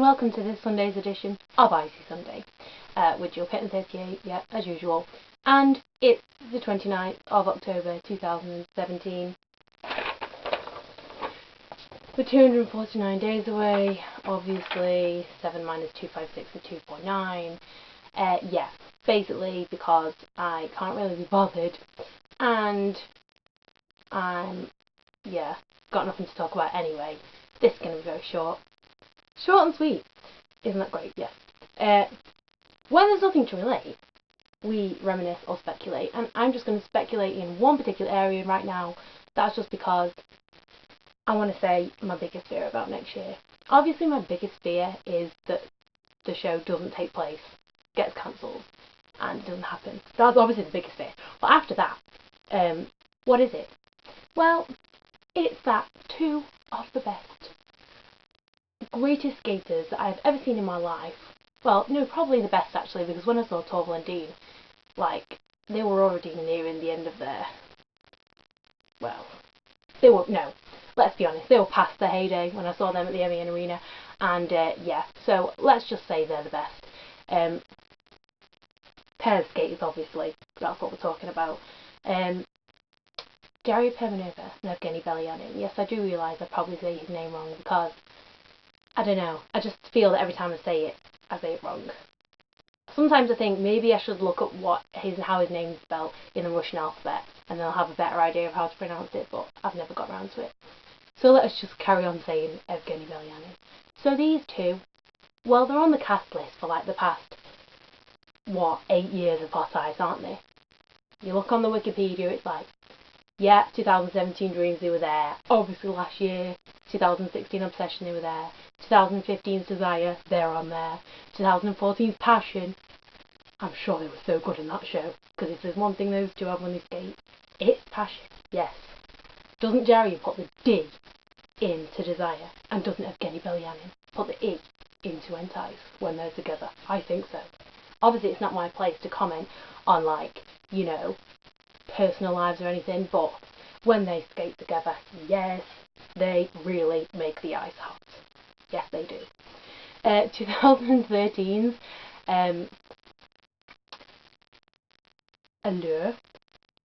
and welcome to this Sunday's edition of ICY Sunday, with Jill Pitt and 38, yeah, as usual. And it's the 29th of October 2017. We're 249 days away, obviously. 7 minus 256 is 249. Yeah, basically because I can't really be bothered, and yeah, got nothing to talk about anyway. This is going to be very short. Short and sweet. Isn't that great? Yes. When there's nothing to relate, we reminisce or speculate, and I'm just going to speculate in one particular area right now. That's just because I want to say my biggest fear about next year. Obviously my biggest fear is that the show doesn't take place, gets cancelled, and it doesn't happen. That's obviously the biggest fear. But after that, what is it? Well, it's that two of the best, greatest skaters that I've ever seen in my life. Well, no, probably the best actually, because when I saw Torval and Dean, like, they were already nearing the end of their, well, they were, no, let's be honest, they were past their heyday when I saw them at the MEN Arena, and yeah, so let's just say they're the best. Pair of skaters, obviously, that's what we're talking about. Daria Permanova and Evgeny Belyanin. Yes, I do realise I probably say his name wrong because, I don't know, I just feel that every time I say it wrong. Sometimes I think maybe I should look up how his name's spelled in the Russian alphabet, and then I'll have a better idea of how to pronounce it, but I've never got around to it. So let's just carry on saying Evgeny Belyanin. So these two, well, they're on the cast list for like the past, 8 years of Hot Ice, aren't they? You look on the Wikipedia, it's like, yeah, 2017 Dreams, they were there. Obviously last year, 2016 Obsession, they were there. 2015's Desire, they're on there. 2014's Passion, I'm sure they were so good in that show, because if there's one thing those two have when they skate, it's passion, yes. Doesn't Jerry put the D into Desire, and doesn't Evgeny Belyanin put the E into Entice when they're together? I think so. Obviously it's not my place to comment on, like, you know, personal lives or anything, but when they skate together, yes, they really make the ice hot. Yes, they do. 2013's Allure,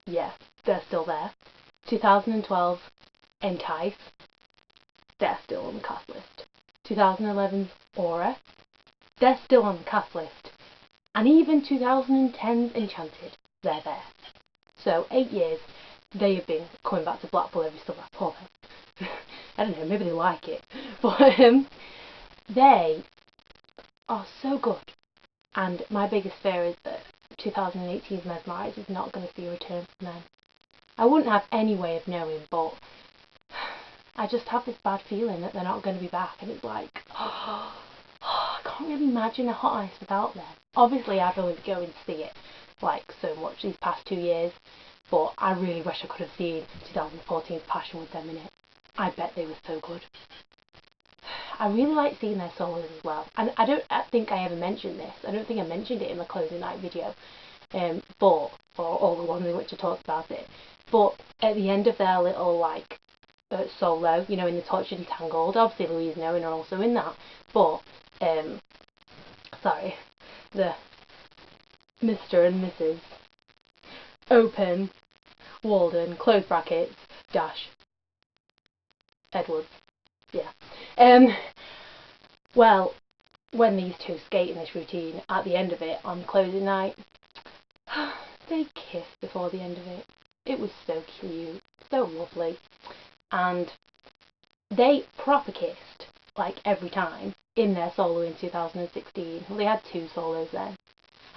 yeah, they're still there. 2012 Entice, they're still on the cast list. 2011's Aura, they're still on the cast list. And even 2010's Enchanted, they're there. So 8 years, they have been coming back to Blackpool every summer. Poor them. I don't know, maybe they like it. But they are so good. And my biggest fear is that 2018's Mesmerise is not going to see a return from them. I wouldn't have any way of knowing, but I just have this bad feeling that they're not going to be back. And it's like, I can't really imagine a Hot Ice without them. Obviously, I'd only be going to see it, like, so much these past 2 years. But I really wish I could have seen 2014's Passion with them in it. I bet they were so good. I really like seeing their solos as well. And I think I ever mentioned this. I don't think I mentioned it in my closing night video. Or all the ones in which I talked about it. But at the end of their little, like, solo, you know, in the Tortured and Tangled, obviously Louise and Owen are also in that. But, sorry, the Mr. and Mrs. Open, Walden, close brackets, dash, Edwards, yeah. Well, when these two skate in this routine, at the end of it, on closing night, they kissed before the end of it. It was so cute, so lovely, and they proper kissed, like, every time, in their solo in 2016. Well, they had 2 solos then.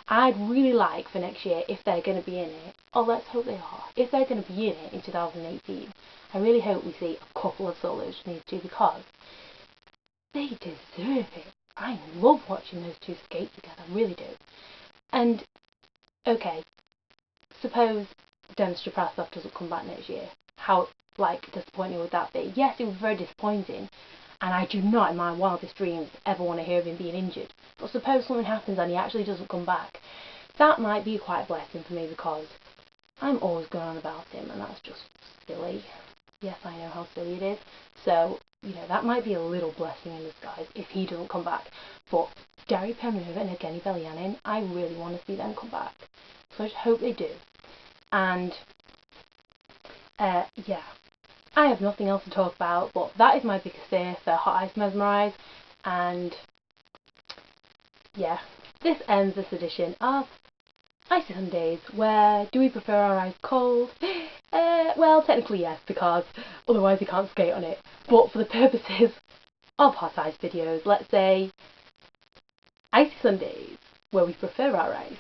I'd really like for next year, if they're going to be in it, or let's hope they are, if they're going to be in it in 2018, I really hope we see a couple of solos from these two, because they deserve it. I love watching those two skate together, I really do. And, okay, suppose Denis Shaprasov doesn't come back next year. How, like, disappointing would that be? Yes, it was very disappointing, and I do not in my wildest dreams ever want to hear of him being injured. But suppose something happens and he actually doesn't come back. That might be quite a blessing for me, because I'm always going on about him, and that's just silly. Yes, I know how silly it is. So, that might be a little blessing in disguise if he doesn't come back. But Gary Penriver and Evgeny Belyanin, I really want to see them come back. So I just hope they do. And, yeah. I have nothing else to talk about, but that is my biggest fear for Hot Ice Mesmerise. And, yeah. This ends this edition of Icy Sundays, where do we prefer our ice cold? Well, technically yes, because otherwise you can't skate on it. But for the purposes of hot ice videos, let's say Icy Sundays, where we prefer our ice.